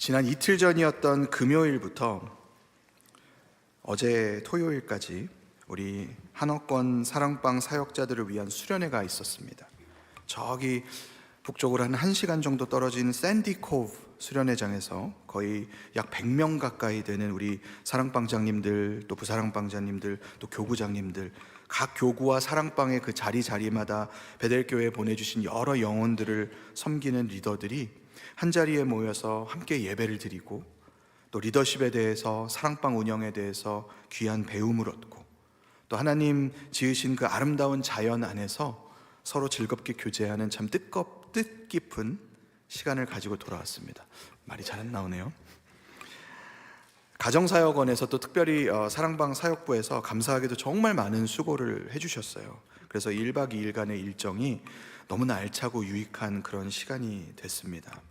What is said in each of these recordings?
지난 이틀 전이었던 금요일부터 어제 토요일까지 우리 한옥권 사랑방 사역자들을 위한 수련회가 있었습니다. 저기 북쪽으로 한 1시간 정도 떨어진 샌디코브 수련회장에서 거의 약 100명 가까이 되는 우리 사랑방장님들, 또 부사랑방장님들, 또 교구장님들, 각 교구와 사랑방의 그 자리마다 베델교회에 보내주신 여러 영혼들을 섬기는 리더들이 한자리에 모여서 함께 예배를 드리고, 또 리더십에 대해서, 사랑방 운영에 대해서 귀한 배움을 얻고, 또 하나님 지으신 그 아름다운 자연 안에서 서로 즐겁게 교제하는 참 뜻깊은 시간을 가지고 돌아왔습니다. 말이 잘 안 나오네요. 가정사역원에서 또 특별히 사랑방 사역부에서 감사하게도 정말 많은 수고를 해주셨어요. 그래서 1박 2일간의 일정이 너무나 알차고 유익한 그런 시간이 됐습니다.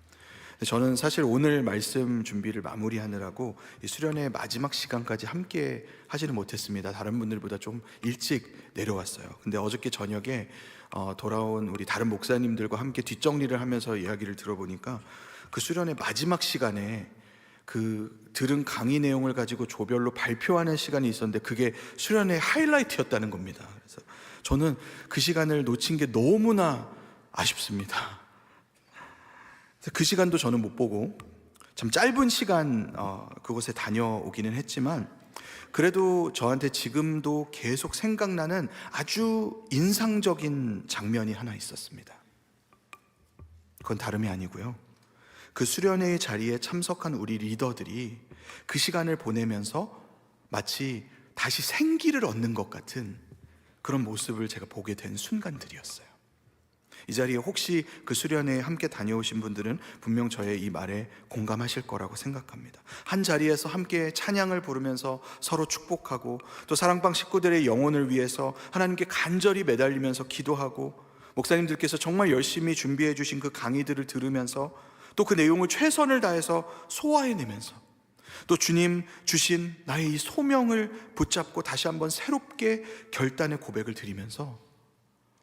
저는 사실 오늘 말씀 준비를 마무리하느라고 이 수련회 마지막 시간까지 함께 하지는 못했습니다. 다른 분들보다 좀 일찍 내려왔어요. 근데 어저께 저녁에 돌아온 우리 다른 목사님들과 함께 뒷정리를 하면서 이야기를 들어보니까 그 수련회 마지막 시간에 그 들은 강의 내용을 가지고 조별로 발표하는 시간이 있었는데 그게 수련회 하이라이트였다는 겁니다. 그래서 저는 그 시간을 놓친 게 너무나 아쉽습니다. 그 시간도 저는 못 보고 참 짧은 시간 그곳에 다녀오기는 했지만, 그래도 저한테 지금도 계속 생각나는 아주 인상적인 장면이 하나 있었습니다. 그건 다름이 아니고요, 그 수련회의 자리에 참석한 우리 리더들이 그 시간을 보내면서 마치 다시 생기를 얻는 것 같은 그런 모습을 제가 보게 된 순간들이었어요. 이 자리에 혹시 그 수련회에 함께 다녀오신 분들은 분명 저의 이 말에 공감하실 거라고 생각합니다. 한 자리에서 함께 찬양을 부르면서 서로 축복하고, 또 사랑방 식구들의 영혼을 위해서 하나님께 간절히 매달리면서 기도하고, 목사님들께서 정말 열심히 준비해 주신 그 강의들을 들으면서 또 그 내용을 최선을 다해서 소화해내면서, 또 주님 주신 나의 이 소명을 붙잡고 다시 한번 새롭게 결단의 고백을 드리면서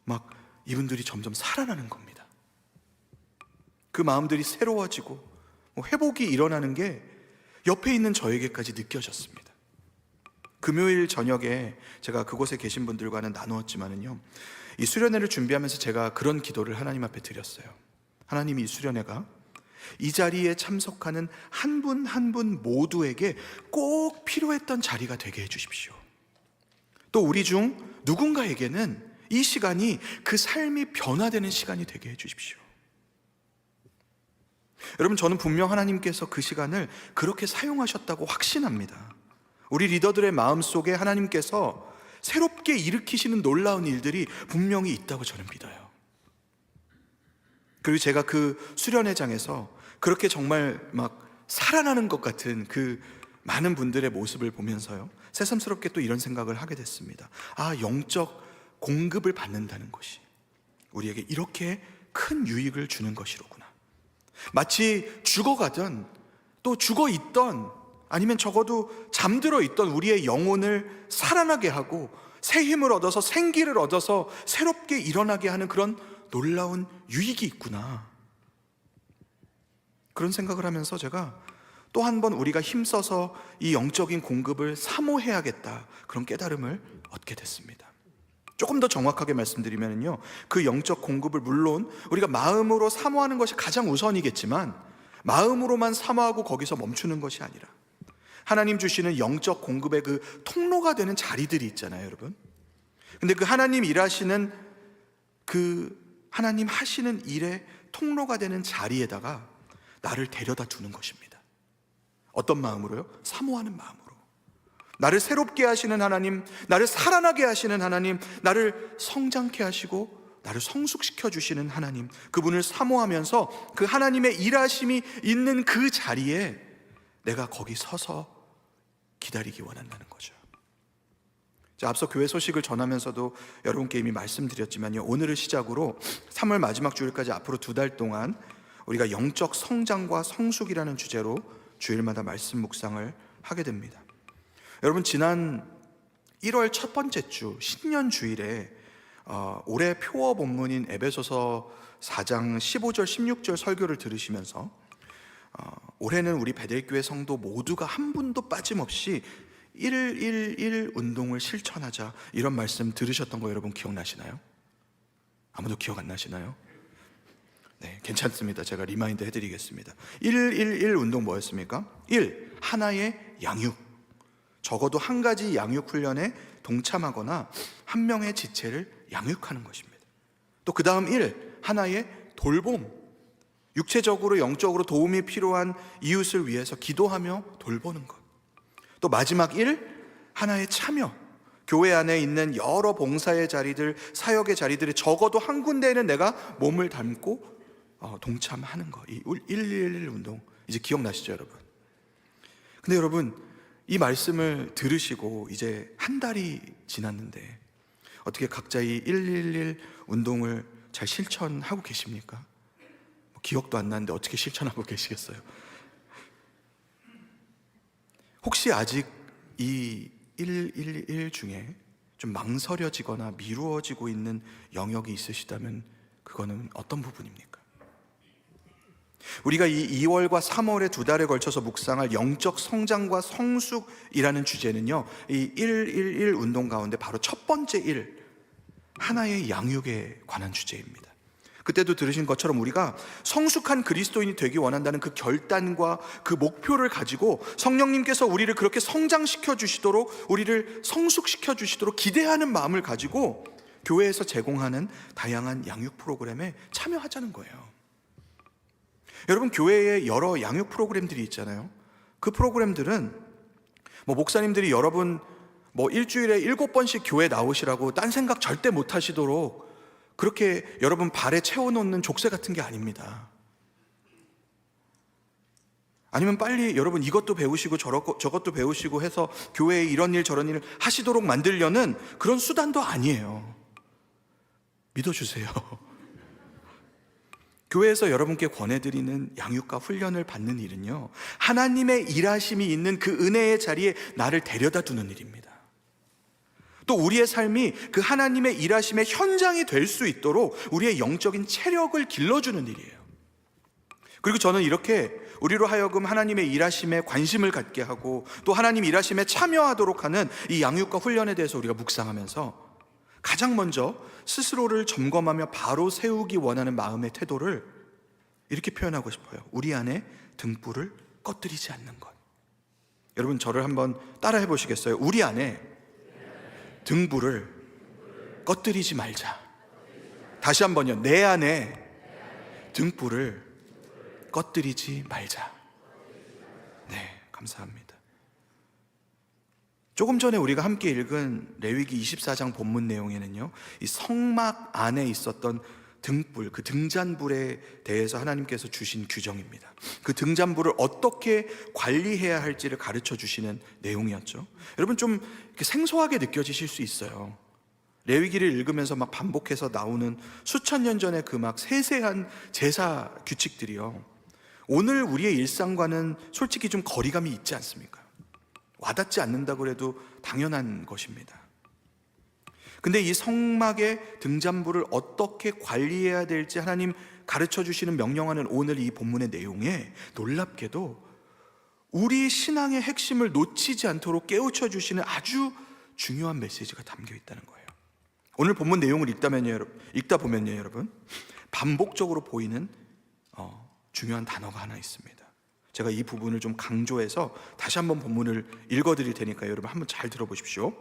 막 이분들이 점점 살아나는 겁니다. 그 마음들이 새로워지고 회복이 일어나는 게 옆에 있는 저에게까지 느껴졌습니다. 금요일 저녁에 제가 그곳에 계신 분들과는 나누었지만은요, 이 수련회를 준비하면서 제가 그런 기도를 하나님 앞에 드렸어요. 하나님, 이 수련회가 이 자리에 참석하는 한 분 한 분 모두에게 꼭 필요했던 자리가 되게 해주십시오. 또 우리 중 누군가에게는 이 시간이 그 삶이 변화되는 시간이 되게 해주십시오. 여러분, 저는 분명 하나님께서 그 시간을 그렇게 사용하셨다고 확신합니다. 우리 리더들의 마음속에 하나님께서 새롭게 일으키시는 놀라운 일들이 분명히 있다고 저는 믿어요. 그리고 제가 그 수련회장에서 그렇게 정말 막 살아나는 것 같은 그 많은 분들의 모습을 보면서요, 새삼스럽게 또 이런 생각을 하게 됐습니다. 영적 공급을 받는다는 것이 우리에게 이렇게 큰 유익을 주는 것이로구나. 마치 죽어가던, 또 죽어있던, 아니면 적어도 잠들어 있던 우리의 영혼을 살아나게 하고 새 힘을 얻어서 생기를 얻어서 새롭게 일어나게 하는 그런 놀라운 유익이 있구나. 그런 생각을 하면서 제가 또 한 번 우리가 힘써서 이 영적인 공급을 사모해야겠다, 그런 깨달음을 얻게 됐습니다. 조금 더 정확하게 말씀드리면요, 그 영적 공급을 물론 우리가 마음으로 사모하는 것이 가장 우선이겠지만, 마음으로만 사모하고 거기서 멈추는 것이 아니라 하나님 주시는 영적 공급의 그 통로가 되는 자리들이 있잖아요, 여러분. 근데 그 하나님 일하시는, 그 하나님 하시는 일의 통로가 되는 자리에다가 나를 데려다 두는 것입니다. 어떤 마음으로요? 사모하는 마음으로. 나를 새롭게 하시는 하나님, 나를 살아나게 하시는 하나님, 나를 성장케 하시고 나를 성숙시켜 주시는 하나님, 그분을 사모하면서 그 하나님의 일하심이 있는 그 자리에 내가 거기 서서 기다리기 원한다는 거죠. 자, 앞서 교회 소식을 전하면서도 여러분께 이미 말씀드렸지만요, 오늘을 시작으로 3월 마지막 주일까지 앞으로 2달 동안 우리가 영적 성장과 성숙이라는 주제로 주일마다 말씀 묵상을 하게 됩니다. 여러분, 지난 1월 첫 번째 주 신년 주일에 올해 표어 본문인 에베소서 4장 15절 16절 설교를 들으시면서 올해는 우리 베델교회 성도 모두가 한 분도 빠짐없이 111 운동을 실천하자, 이런 말씀 들으셨던 거 여러분 기억나시나요? 아무도 기억 안 나시나요? 네, 괜찮습니다. 제가 리마인드 해드리겠습니다. 111 운동 뭐였습니까? 1. 하나의 양육. 적어도 한 가지 양육 훈련에 동참하거나 한 명의 지체를 양육하는 것입니다. 또 그 다음 1. 하나의 돌봄. 육체적으로 영적으로 도움이 필요한 이웃을 위해서 기도하며 돌보는 것. 또 마지막 1. 하나의 참여. 교회 안에 있는 여러 봉사의 자리들, 사역의 자리들이 적어도 한 군데에는 내가 몸을 담고 동참하는 거. 이 111 운동 이제 기억나시죠, 여러분? 근데 여러분, 이 말씀을 들으시고 이제 한 달이 지났는데 어떻게 각자 이 111 운동을 잘 실천하고 계십니까? 기억도 안 나는데 어떻게 실천하고 계시겠어요? 혹시 아직 이 111 중에 좀 망설여지거나 미루어지고 있는 영역이 있으시다면 그거는 어떤 부분입니까? 우리가 이 2월과 3월의 두 달에 걸쳐서 묵상할 영적 성장과 성숙이라는 주제는요, 이 111 운동 가운데 바로 첫 번째 1, 하나의 양육에 관한 주제입니다. 그때도 들으신 것처럼 우리가 성숙한 그리스도인이 되기 원한다는 그 결단과 그 목표를 가지고 성령님께서 우리를 그렇게 성장시켜 주시도록, 우리를 성숙시켜 주시도록 기대하는 마음을 가지고 교회에서 제공하는 다양한 양육 프로그램에 참여하자는 거예요. 여러분, 교회에 여러 양육 프로그램들이 있잖아요. 그 프로그램들은 목사님들이 여러분 일주일에 7번씩 교회 나오시라고 딴 생각 절대 못 하시도록 그렇게 여러분 발에 채워놓는 족쇄 같은 게 아닙니다. 아니면 빨리 여러분 이것도 배우시고 저것도 배우시고 해서 교회에 이런 일 저런 일을 하시도록 만들려는 그런 수단도 아니에요. 믿어주세요. 교회에서 여러분께 권해드리는 양육과 훈련을 받는 일은요, 하나님의 일하심이 있는 그 은혜의 자리에 나를 데려다 두는 일입니다. 또 우리의 삶이 그 하나님의 일하심의 현장이 될 수 있도록 우리의 영적인 체력을 길러주는 일이에요. 그리고 저는 이렇게 우리로 하여금 하나님의 일하심에 관심을 갖게 하고 또 하나님 일하심에 참여하도록 하는 이 양육과 훈련에 대해서 우리가 묵상하면서 가장 먼저 스스로를 점검하며 바로 세우기 원하는 마음의 태도를 이렇게 표현하고 싶어요. 우리 안에 등불을 꺼뜨리지 않는 것. 여러분, 저를 한번 따라해 보시겠어요? 우리 안에 등불을 꺼뜨리지 말자. 다시 한번요. 내 안에 등불을 꺼뜨리지 말자. 네, 감사합니다. 조금 전에 우리가 함께 읽은 레위기 24장 본문 내용에는요, 이 성막 안에 있었던 등불, 그 등잔불에 대해서 하나님께서 주신 규정입니다. 그 등잔불을 어떻게 관리해야 할지를 가르쳐 주시는 내용이었죠. 여러분, 좀 이렇게 생소하게 느껴지실 수 있어요. 레위기를 읽으면서 막 반복해서 나오는 수천 년 전의 그 막 세세한 제사 규칙들이요, 오늘 우리의 일상과는 솔직히 좀 거리감이 있지 않습니까? 와닿지 않는다고 해도 당연한 것입니다. 근데 이 성막의 등잔불을 어떻게 관리해야 될지 하나님 가르쳐 주시는 명령하는 오늘 이 본문의 내용에 놀랍게도 우리 신앙의 핵심을 놓치지 않도록 깨우쳐 주시는 아주 중요한 메시지가 담겨 있다는 거예요. 오늘 본문 내용을 읽다 보면요, 여러분, 반복적으로 보이는 중요한 단어가 하나 있습니다. 제가 이 부분을 좀 강조해서 다시 한번 본문을 읽어드릴 테니까 여러분 한번 잘 들어보십시오.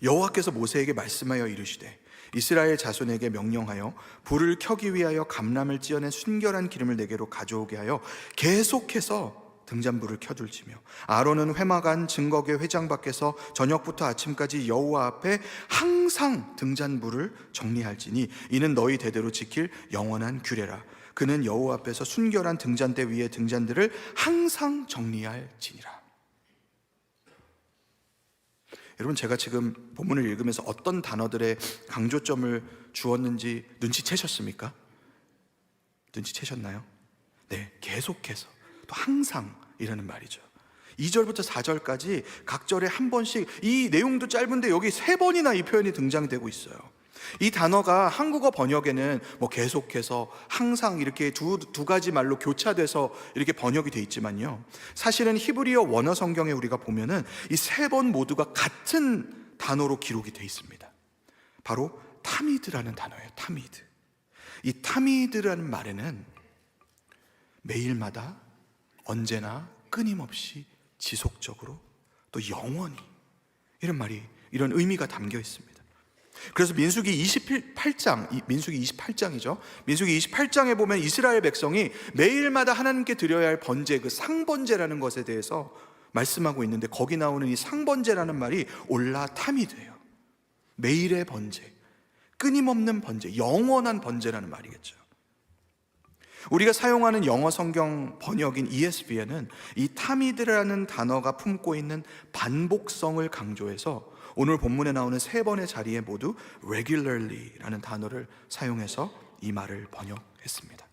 여호와께서 모세에게 말씀하여 이르시되 이스라엘 자손에게 명령하여 불을 켜기 위하여 감람을 찧어낸 순결한 기름을 내게로 가져오게 하여 계속해서 등잔불을 켜둘지며 아론은 회막안 증거궤 회장 밖에서 저녁부터 아침까지 여호와 앞에 항상 등잔불을 정리할지니 이는 너희 대대로 지킬 영원한 규례라. 그는 여호와 앞에서 순결한 등잔대 위에 등잔들을 항상 정리할지니라. 여러분, 제가 지금 본문을 읽으면서 어떤 단어들의 강조점을 주었는지 눈치채셨습니까? 눈치채셨나요? 네, 계속해서 또 항상이라는 말이죠. 2절부터 4절까지 각 절에 한 번씩, 이 내용도 짧은데 여기 3번이나 이 표현이 등장되고 있어요. 이 단어가 한국어 번역에는 뭐 계속해서, 항상 이렇게 두 가지 말로 교차돼서 이렇게 번역이 돼 있지만요, 사실은 히브리어 원어 성경에 우리가 보면은 이 세 번 모두가 같은 단어로 기록이 돼 있습니다. 바로 타미드라는 단어예요. 타미드. 이 타미드라는 말에는 매일마다, 언제나, 끊임없이, 지속적으로, 또 영원히, 이런 말이, 이런 의미가 담겨 있습니다. 그래서 민수기 28장, 민수기 28장이죠. 민수기 28장에 보면 이스라엘 백성이 매일마다 하나님께 드려야 할 번제, 그 상번제라는 것에 대해서 말씀하고 있는데, 거기 나오는 이 상번제라는 말이 올라 타미드예요. 매일의 번제, 끊임없는 번제, 영원한 번제라는 말이겠죠. 우리가 사용하는 영어 성경 번역인 ESV에는 이 타미드라는 단어가 품고 있는 반복성을 강조해서 오늘 본문에 나오는 세 번의 자리에 모두 regularly라는 단어를 사용해서 이 말을 번역했습니다.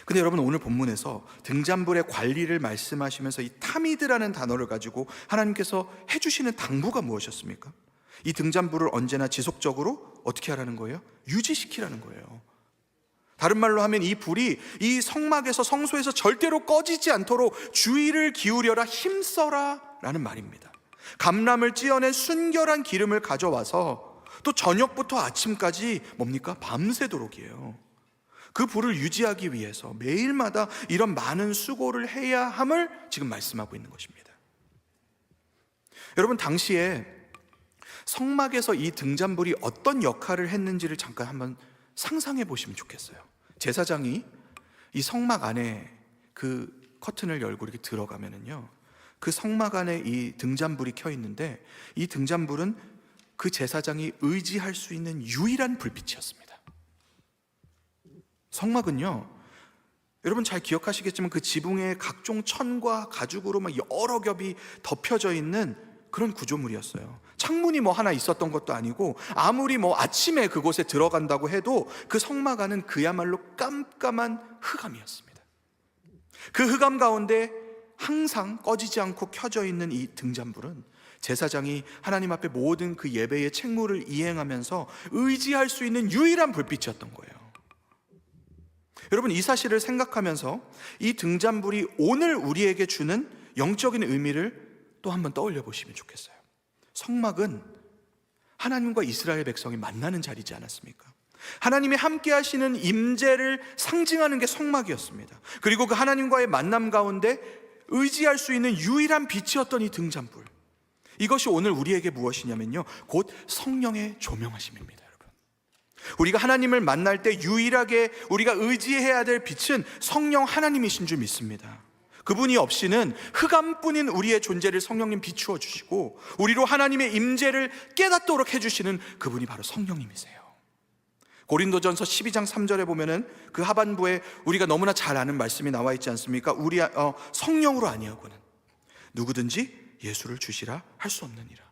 근데 여러분, 오늘 본문에서 등잔불의 관리를 말씀하시면서 이 타미드라는 단어를 가지고 하나님께서 해주시는 당부가 무엇이었습니까? 이 등잔불을 언제나 지속적으로 어떻게 하라는 거예요? 유지시키라는 거예요. 다른 말로 하면 이 불이 이 성막에서, 성소에서 절대로 꺼지지 않도록 주의를 기울여라, 힘써라 라는 말입니다. 감람을 찌어낸 순결한 기름을 가져와서 또 저녁부터 아침까지 뭡니까? 밤새도록이에요. 그 불을 유지하기 위해서 매일마다 이런 많은 수고를 해야 함을 지금 말씀하고 있는 것입니다. 여러분, 당시에 성막에서 이 등잔불이 어떤 역할을 했는지를 잠깐 한번 상상해 보시면 좋겠어요. 제사장이 이 성막 안에 그 커튼을 열고 이렇게 들어가면은요, 그 성막 안에 이 등잔불이 켜 있는데, 이 등잔불은 그 제사장이 의지할 수 있는 유일한 불빛이었습니다. 성막은요, 여러분 잘 기억하시겠지만 그 지붕에 각종 천과 가죽으로 막 여러 겹이 덮여져 있는 그런 구조물이었어요. 창문이 뭐 하나 있었던 것도 아니고, 아무리 뭐 아침에 그곳에 들어간다고 해도 그 성막 안은 그야말로 깜깜한 흑암이었습니다. 그 흑암 가운데 항상 꺼지지 않고 켜져 있는 이 등잔불은 제사장이 하나님 앞에 모든 그 예배의 책무를 이행하면서 의지할 수 있는 유일한 불빛이었던 거예요. 여러분, 이 사실을 생각하면서 이 등잔불이 오늘 우리에게 주는 영적인 의미를 또 한번 떠올려 보시면 좋겠어요. 성막은 하나님과 이스라엘 백성이 만나는 자리지 않았습니까? 하나님이 함께 하시는 임재를 상징하는 게 성막이었습니다. 그리고 그 하나님과의 만남 가운데 의지할 수 있는 유일한 빛이었던 이 등잔불, 이것이 오늘 우리에게 무엇이냐면요, 곧 성령의 조명하심입니다. 여러분, 우리가 하나님을 만날 때 유일하게 우리가 의지해야 될 빛은 성령 하나님이신 줄 믿습니다. 그분이 없이는 흑암뿐인 우리의 존재를 성령님 비추어 주시고, 우리로 하나님의 임재를 깨닫도록 해주시는 그분이 바로 성령님이세요. 고린도전서 12장 3절에 보면은 그 하반부에 우리가 너무나 잘 아는 말씀이 나와 있지 않습니까? 우리 성령으로 아니하고는 누구든지 예수를 주시라 할 수 없느니라.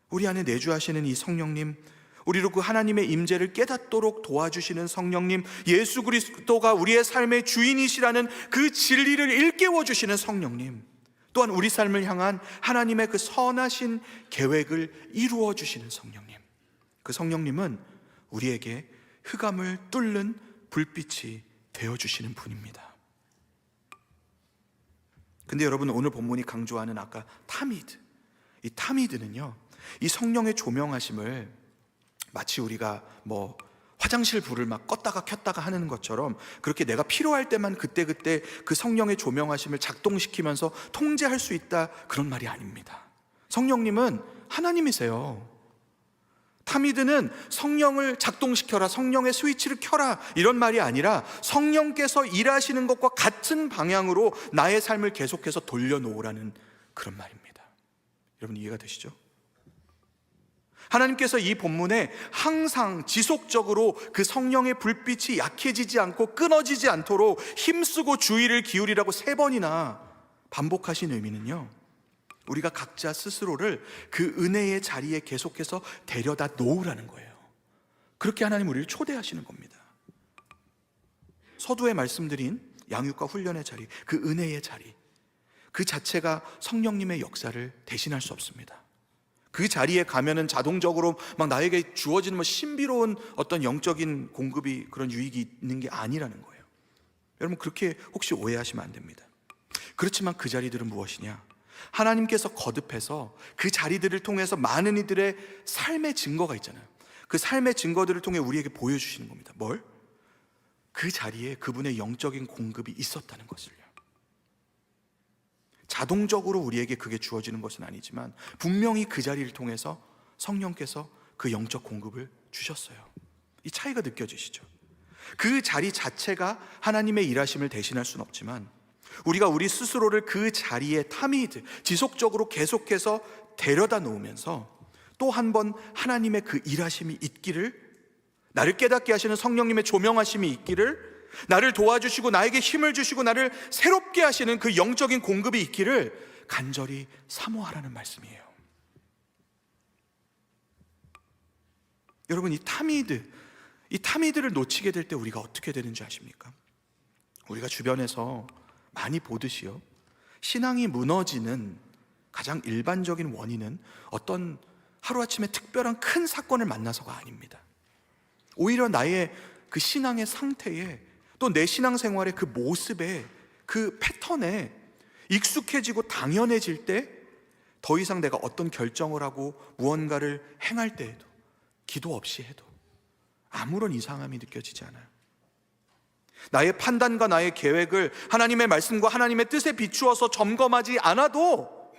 우리 안에 내주하시는 이 성령님, 우리로 그 하나님의 임재를 깨닫도록 도와주시는 성령님, 예수 그리스도가 우리의 삶의 주인이시라는 그 진리를 일깨워 주시는 성령님, 또한 우리 삶을 향한 하나님의 그 선하신 계획을 이루어 주시는 성령님, 그 성령님은 우리에게 흑암을 뚫는 불빛이 되어주시는 분입니다. 근데 여러분, 오늘 본문이 강조하는 아까 타미드, 이 타미드는요, 이 성령의 조명하심을 마치 우리가 뭐 화장실 불을 막 껐다가 켰다가 하는 것처럼 그렇게 내가 필요할 때만 그때그때 그 성령의 조명하심을 작동시키면서 통제할 수 있다, 그런 말이 아닙니다. 성령님은 하나님이세요. 타미드는 성령을 작동시켜라, 성령의 스위치를 켜라, 이런 말이 아니라 성령께서 일하시는 것과 같은 방향으로 나의 삶을 계속해서 돌려놓으라는 그런 말입니다. 여러분, 이해가 되시죠? 하나님께서 이 본문에 항상 지속적으로 그 성령의 불빛이 약해지지 않고 끊어지지 않도록 힘쓰고 주의를 기울이라고 3번이나 반복하신 의미는요, 우리가 각자 스스로를 그 은혜의 자리에 계속해서 데려다 놓으라는 거예요. 그렇게 하나님 우리를 초대하시는 겁니다. 서두에 말씀드린 양육과 훈련의 자리, 그 은혜의 자리, 그 자체가 성령님의 역사를 대신할 수 없습니다. 그 자리에 가면은 자동적으로 막 나에게 주어지는 신비로운 어떤 영적인 공급이, 그런 유익이 있는 게 아니라는 거예요. 여러분, 그렇게 혹시 오해하시면 안 됩니다. 그렇지만 그 자리들은 무엇이냐? 하나님께서 거듭해서 그 자리들을 통해서 많은 이들의 삶의 증거가 있잖아요. 그 삶의 증거들을 통해 우리에게 보여주시는 겁니다. 뭘? 그 자리에 그분의 영적인 공급이 있었다는 것을요. 자동적으로 우리에게 그게 주어지는 것은 아니지만 분명히 그 자리를 통해서 성령께서 그 영적 공급을 주셨어요. 이 차이가 느껴지시죠? 그 자리 자체가 하나님의 일하심을 대신할 수는 없지만 우리가 우리 스스로를 그 자리에 타미드, 지속적으로 계속해서 데려다 놓으면서 또 한 번 하나님의 그 일하심이 있기를, 나를 깨닫게 하시는 성령님의 조명하심이 있기를, 나를 도와주시고 나에게 힘을 주시고 나를 새롭게 하시는 그 영적인 공급이 있기를 간절히 사모하라는 말씀이에요. 여러분, 이 타미드를 놓치게 될 때 우리가 어떻게 되는지 아십니까? 우리가 주변에서 많이 보듯이요, 신앙이 무너지는 가장 일반적인 원인은 어떤 하루아침에 특별한 큰 사건을 만나서가 아닙니다. 오히려 나의 그 신앙의 상태에, 또 내 신앙생활의 그 모습에, 그 패턴에 익숙해지고 당연해질 때 더 이상 내가 어떤 결정을 하고 무언가를 행할 때에도, 기도 없이 해도 아무런 이상함이 느껴지지 않아요. 나의 판단과 나의 계획을 하나님의 말씀과 하나님의 뜻에 비추어서 점검하지 않아도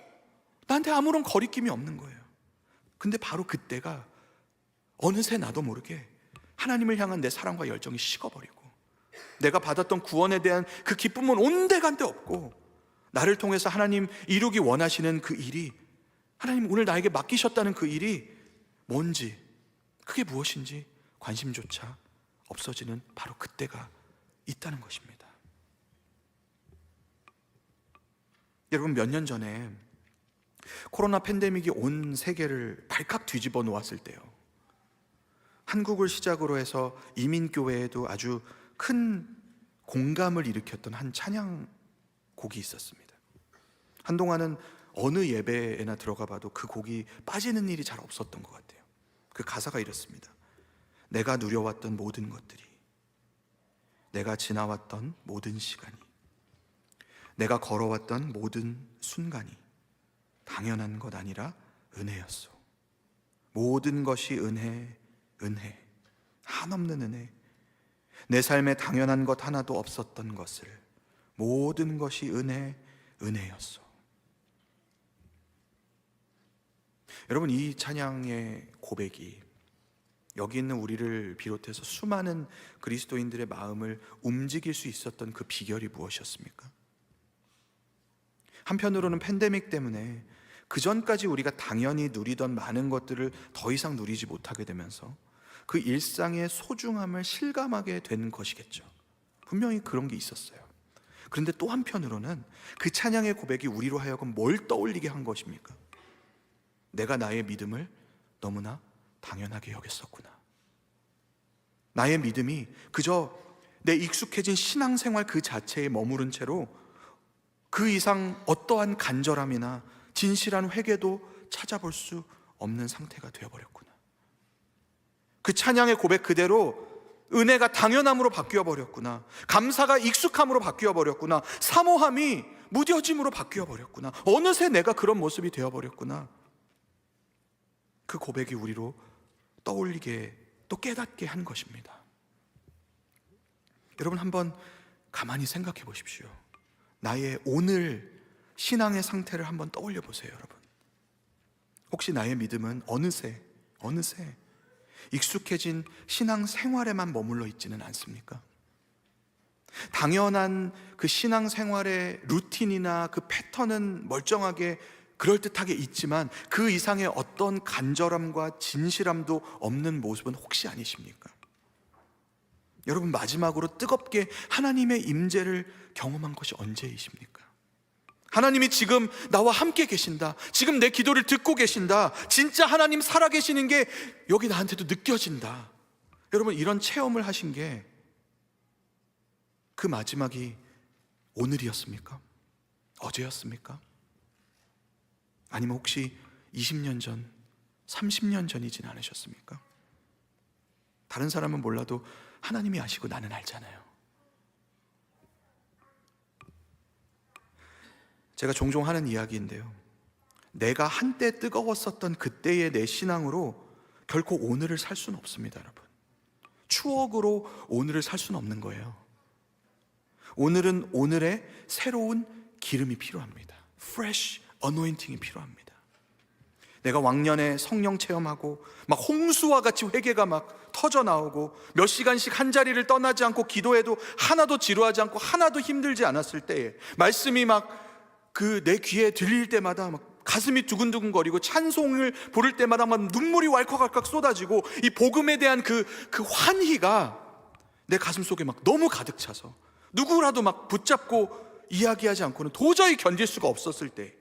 나한테 아무런 거리낌이 없는 거예요. 근데 바로 그때가 어느새 나도 모르게 하나님을 향한 내 사랑과 열정이 식어버리고, 내가 받았던 구원에 대한 그 기쁨은 온데간데 없고, 나를 통해서 하나님 이루기 원하시는 그 일이, 하나님 오늘 나에게 맡기셨다는 그 일이 뭔지, 그게 무엇인지 관심조차 없어지는 바로 그때가 있다는 것입니다. 여러분, 몇 년 전에 코로나 팬데믹이 온 세계를 발칵 뒤집어 놓았을 때요, 한국을 시작으로 해서 이민교회에도 아주 큰 공감을 일으켰던 한 찬양 곡이 있었습니다. 한동안은 어느 예배에나 들어가 봐도 그 곡이 빠지는 일이 잘 없었던 것 같아요. 그 가사가 이렇습니다. 내가 누려왔던 모든 것들이, 내가 지나왔던 모든 시간이, 내가 걸어왔던 모든 순간이 당연한 것 아니라 은혜였소. 모든 것이 은혜, 은혜, 한없는 은혜. 내 삶에 당연한 것 하나도 없었던 것을, 모든 것이 은혜, 은혜였소. 여러분, 이 찬양의 고백이 여기 있는 우리를 비롯해서 수많은 그리스도인들의 마음을 움직일 수 있었던 그 비결이 무엇이었습니까? 한편으로는 팬데믹 때문에 그 전까지 우리가 당연히 누리던 많은 것들을 더 이상 누리지 못하게 되면서 그 일상의 소중함을 실감하게 된 것이겠죠. 분명히 그런 게 있었어요. 그런데 또 한편으로는 그 찬양의 고백이 우리로 하여금 뭘 떠올리게 한 것입니까? 내가 나의 믿음을 너무나 당연하게 여겼었구나. 나의 믿음이 그저 내 익숙해진 신앙생활 그 자체에 머무른 채로 그 이상 어떠한 간절함이나 진실한 회개도 찾아볼 수 없는 상태가 되어버렸구나. 그 찬양의 고백 그대로 은혜가 당연함으로 바뀌어버렸구나. 감사가 익숙함으로 바뀌어버렸구나. 사모함이 무뎌짐으로 바뀌어버렸구나. 어느새 내가 그런 모습이 되어버렸구나. 그 고백이 우리로 떠올리게, 또 깨닫게 한 것입니다. 여러분, 한번 가만히 생각해 보십시오. 나의 오늘 신앙의 상태를 한번 떠올려 보세요. 여러분, 혹시 나의 믿음은 어느새 익숙해진 신앙 생활에만 머물러 있지는 않습니까? 당연한 그 신앙 생활의 루틴이나 그 패턴은 멀쩡하게 그럴듯하게 있지만 그 이상의 어떤 간절함과 진실함도 없는 모습은 혹시 아니십니까? 여러분, 마지막으로 뜨겁게 하나님의 임재를 경험한 것이 언제이십니까? 하나님이 지금 나와 함께 계신다, 지금 내 기도를 듣고 계신다, 진짜 하나님 살아계시는 게 여기 나한테도 느껴진다. 여러분, 이런 체험을 하신 게 그 마지막이 오늘이었습니까? 어제였습니까? 아니면 혹시 20년 전, 30년 전이진 않으셨습니까? 다른 사람은 몰라도 하나님이 아시고 나는 알잖아요. 제가 종종 하는 이야기인데요, 내가 한때 뜨거웠었던 그때의 내 신앙으로 결코 오늘을 살 수는 없습니다, 여러분. 추억으로 오늘을 살 수는 없는 거예요. 오늘은 오늘의 새로운 기름이 필요합니다. Fresh anointing이 필요합니다. 내가 왕년에 성령 체험하고 막 홍수와 같이 회개가 막 터져 나오고 몇 시간씩 한 자리를 떠나지 않고 기도해도 하나도 지루하지 않고 하나도 힘들지 않았을 때에 말씀이 막 그 내 귀에 들릴 때마다 막 가슴이 두근두근거리고 찬송을 부를 때마다 막 눈물이 왈칵왈칵 쏟아지고 이 복음에 대한 그 환희가 내 가슴 속에 막 너무 가득 차서 누구라도 막 붙잡고 이야기하지 않고는 도저히 견딜 수가 없었을 때,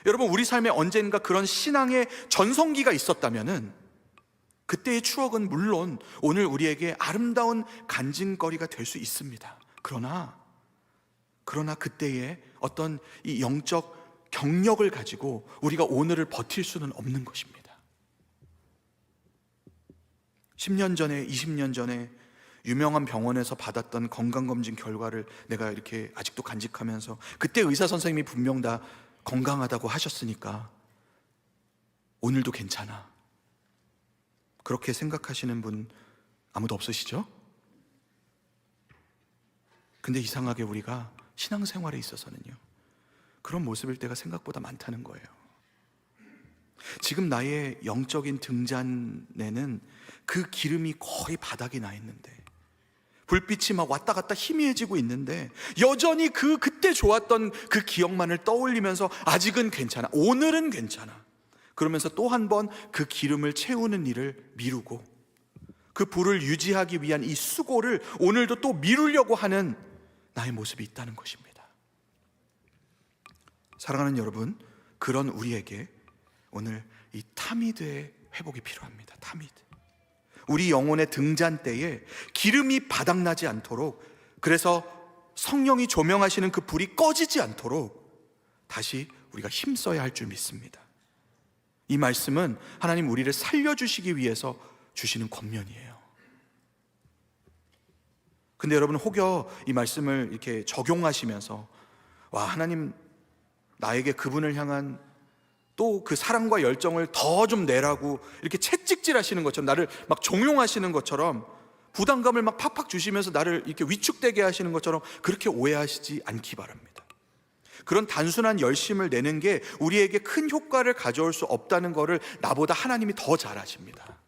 여러분, 우리 삶에 언젠가 그런 신앙의 전성기가 있었다면은 그때의 추억은 물론 오늘 우리에게 아름다운 간증거리가 될 수 있습니다. 그러나 그때의 어떤 이 영적 경력을 가지고 우리가 오늘을 버틸 수는 없는 것입니다. 10년 전에, 20년 전에 유명한 병원에서 받았던 건강검진 결과를 내가 이렇게 아직도 간직하면서, 그때 의사 선생님이 분명 다 건강하다고 하셨으니까 오늘도 괜찮아, 그렇게 생각하시는 분 아무도 없으시죠? 근데 이상하게 우리가 신앙생활에 있어서는요, 그런 모습일 때가 생각보다 많다는 거예요. 지금 나의 영적인 등잔에는 그 기름이 거의 바닥이 나 있는데, 불빛이 막 왔다 갔다 희미해지고 있는데 여전히 그때 좋았던 그 기억만을 떠올리면서 아직은 괜찮아, 오늘은 괜찮아, 그러면서 또 한 번 그 기름을 채우는 일을 미루고 그 불을 유지하기 위한 이 수고를 오늘도 또 미루려고 하는 나의 모습이 있다는 것입니다. 사랑하는 여러분, 그런 우리에게 오늘 이 타미드의 회복이 필요합니다. 타미드. 우리 영혼의 등잔대에 기름이 바닥나지 않도록, 그래서 성령이 조명하시는 그 불이 꺼지지 않도록 다시 우리가 힘써야 할 줄 믿습니다. 이 말씀은 하나님 우리를 살려주시기 위해서 주시는 권면이에요. 근데 여러분, 혹여 이 말씀을 이렇게 적용하시면서 와, 하나님 나에게 그분을 향한 또 그 사랑과 열정을 더 좀 내라고 이렇게 채찍질 하시는 것처럼, 나를 막 종용하시는 것처럼, 부담감을 막 팍팍 주시면서 나를 이렇게 위축되게 하시는 것처럼 그렇게 오해하시지 않기 바랍니다. 그런 단순한 열심을 내는 게 우리에게 큰 효과를 가져올 수 없다는 것을 나보다 하나님이 더 잘 아십니다.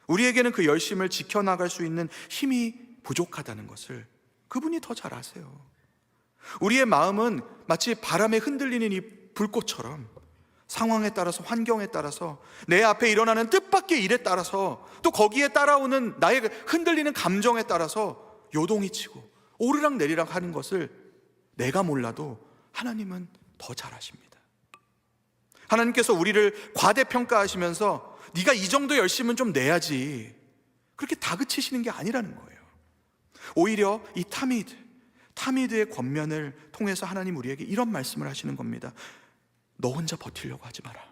우리에게는 그 열심을 지켜나갈 수 있는 힘이 부족하다는 것을 그분이 더 잘 아세요. 우리의 마음은 마치 바람에 흔들리는 이 불꽃처럼 상황에 따라서, 환경에 따라서, 내 앞에 일어나는 뜻밖의 일에 따라서, 또 거기에 따라오는 나의 흔들리는 감정에 따라서 요동이 치고 오르락 내리락 하는 것을 내가 몰라도 하나님은 더 잘 아십니다. 하나님께서 우리를 과대평가하시면서 네가 이 정도 열심은 좀 내야지, 그렇게 다그치시는 게 아니라는 거예요. 오히려 이 타미드의 권면을 통해서 하나님 우리에게 이런 말씀을 하시는 겁니다. 너 혼자 버티려고 하지 마라.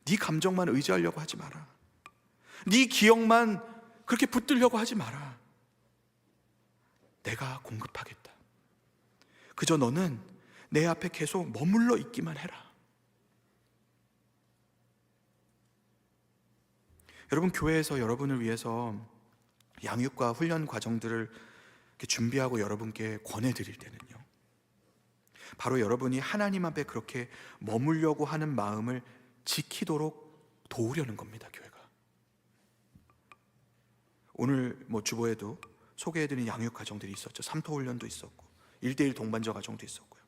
네 감정만 의지하려고 하지 마라. 네 기억만 그렇게 붙들려고 하지 마라. 내가 공급하겠다. 그저 너는 내 앞에 계속 머물러 있기만 해라. 여러분, 교회에서 여러분을 위해서 양육과 훈련 과정들을 준비하고 여러분께 권해드릴 때는요, 바로 여러분이 하나님 앞에 그렇게 머물려고 하는 마음을 지키도록 도우려는 겁니다. 교회가 오늘 주보에도 소개해드린 양육 과정들이 있었죠. 3토 훈련도 있었고 1대1 동반자 과정도 있었고요.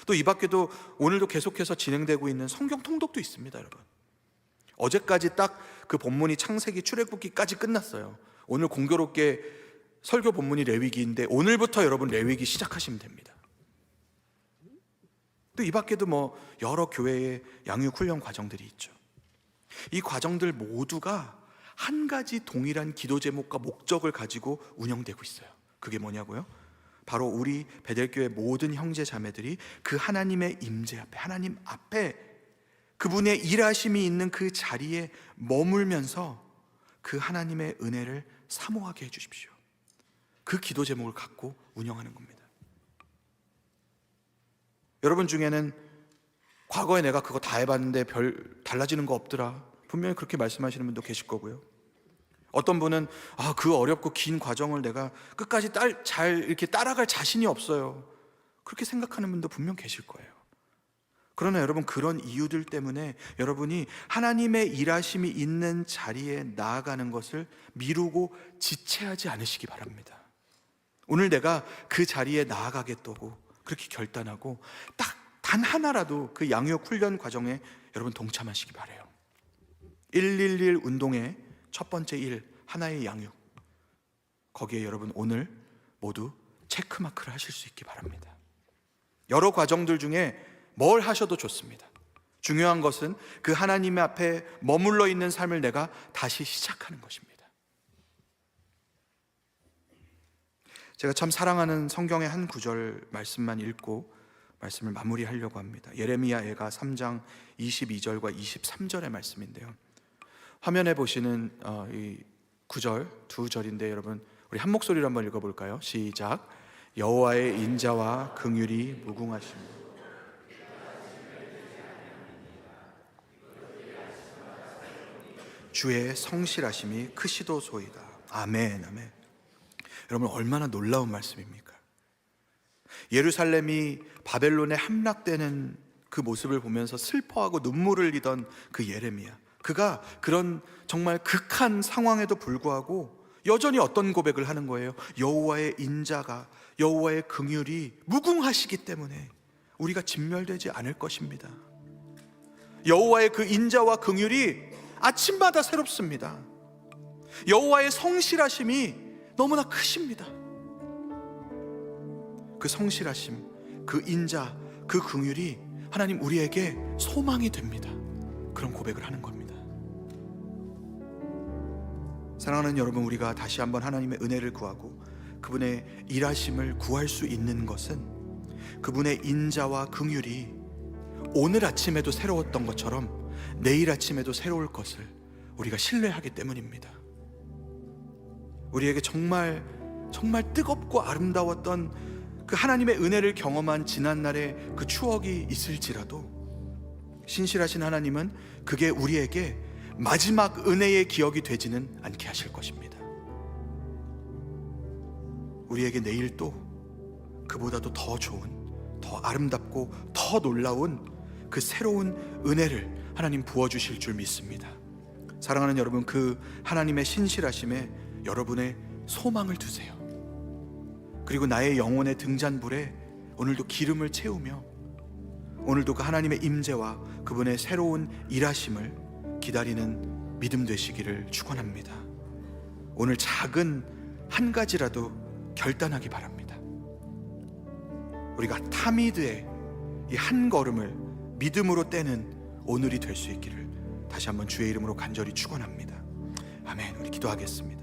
또 이 밖에도 오늘도 계속해서 진행되고 있는 성경 통독도 있습니다. 여러분, 어제까지 딱 그 본문이 창세기 출애굽기까지 끝났어요. 오늘 공교롭게 설교 본문이 레위기인데 오늘부터 여러분 레위기 시작하시면 됩니다. 또 이 밖에도 여러 교회의 양육 훈련 과정들이 있죠. 이 과정들 모두가 한 가지 동일한 기도 제목과 목적을 가지고 운영되고 있어요. 그게 뭐냐고요? 바로 우리 베델교회 모든 형제 자매들이 그 하나님의 임재 앞에, 하나님 앞에 그분의 일하심이 있는 그 자리에 머물면서 그 하나님의 은혜를 사모하게 해주십시오. 그 기도 제목을 갖고 운영하는 겁니다. 여러분 중에는 과거에 내가 그거 다 해봤는데 별 달라지는 거 없더라, 분명히 그렇게 말씀하시는 분도 계실 거고요. 어떤 분은 그 어렵고 긴 과정을 내가 끝까지 잘 이렇게 따라갈 자신이 없어요, 그렇게 생각하는 분도 분명 계실 거예요. 그러나 여러분, 그런 이유들 때문에 여러분이 하나님의 일하심이 있는 자리에 나아가는 것을 미루고 지체하지 않으시기 바랍니다. 오늘 내가 그 자리에 나아가겠다고 그렇게 결단하고 딱 단 하나라도 그 양육 훈련 과정에 여러분 동참하시기 바라요. 111 운동의 첫 번째 일, 하나의 양육, 거기에 여러분 오늘 모두 체크마크를 하실 수 있기 바랍니다. 여러 과정들 중에 뭘 하셔도 좋습니다. 중요한 것은 그 하나님 앞에 머물러 있는 삶을 내가 다시 시작하는 것입니다. 제가 참 사랑하는 성경의 한 구절 말씀만 읽고 말씀을 마무리하려고 합니다. 예레미야 예가 3장 22절과 23절의 말씀인데요, 화면에 보시는 이 구절, 두 절인데 여러분 우리 한 목소리로 한번 읽어볼까요? 시작. 여호와의 인자와 긍휼이 무궁하시며 주의 성실하심이 크시도소이다. 아멘, 아멘. 여러분, 얼마나 놀라운 말씀입니까? 예루살렘이 바벨론에 함락되는 그 모습을 보면서 슬퍼하고 눈물을 흘리던 그 예레미야, 그가 그런 정말 극한 상황에도 불구하고 여전히 어떤 고백을 하는 거예요? 여호와의 인자가, 여호와의 긍휼이 무궁하시기 때문에 우리가 진멸되지 않을 것입니다. 여호와의 그 인자와 긍휼이 아침마다 새롭습니다. 여호와의 성실하심이 너무나 크십니다. 그 성실하심, 그 인자, 그 긍휼이 하나님 우리에게 소망이 됩니다. 그런 고백을 하는 겁니다. 사랑하는 여러분, 우리가 다시 한번 하나님의 은혜를 구하고 그분의 일하심을 구할 수 있는 것은 그분의 인자와 긍휼이 오늘 아침에도 새로웠던 것처럼 내일 아침에도 새로울 것을 우리가 신뢰하기 때문입니다. 우리에게 정말 뜨겁고 아름다웠던 그 하나님의 은혜를 경험한 지난날의 그 추억이 있을지라도 신실하신 하나님은 그게 우리에게 마지막 은혜의 기억이 되지는 않게 하실 것입니다. 우리에게 내일 또 그보다도 더 좋은, 더 아름답고 더 놀라운 그 새로운 은혜를 하나님 부어주실 줄 믿습니다. 사랑하는 여러분, 그 하나님의 신실하심에 여러분의 소망을 두세요. 그리고 나의 영혼의 등잔불에 오늘도 기름을 채우며 오늘도 그 하나님의 임재와 그분의 새로운 일하심을 기다리는 믿음 되시기를 축원합니다. 오늘 작은 한 가지라도 결단하기 바랍니다. 우리가 타미드의 이 한 걸음을 믿음으로 떼는 오늘이 될 수 있기를 다시 한번 주의 이름으로 간절히 축원합니다. 아멘. 우리 기도하겠습니다.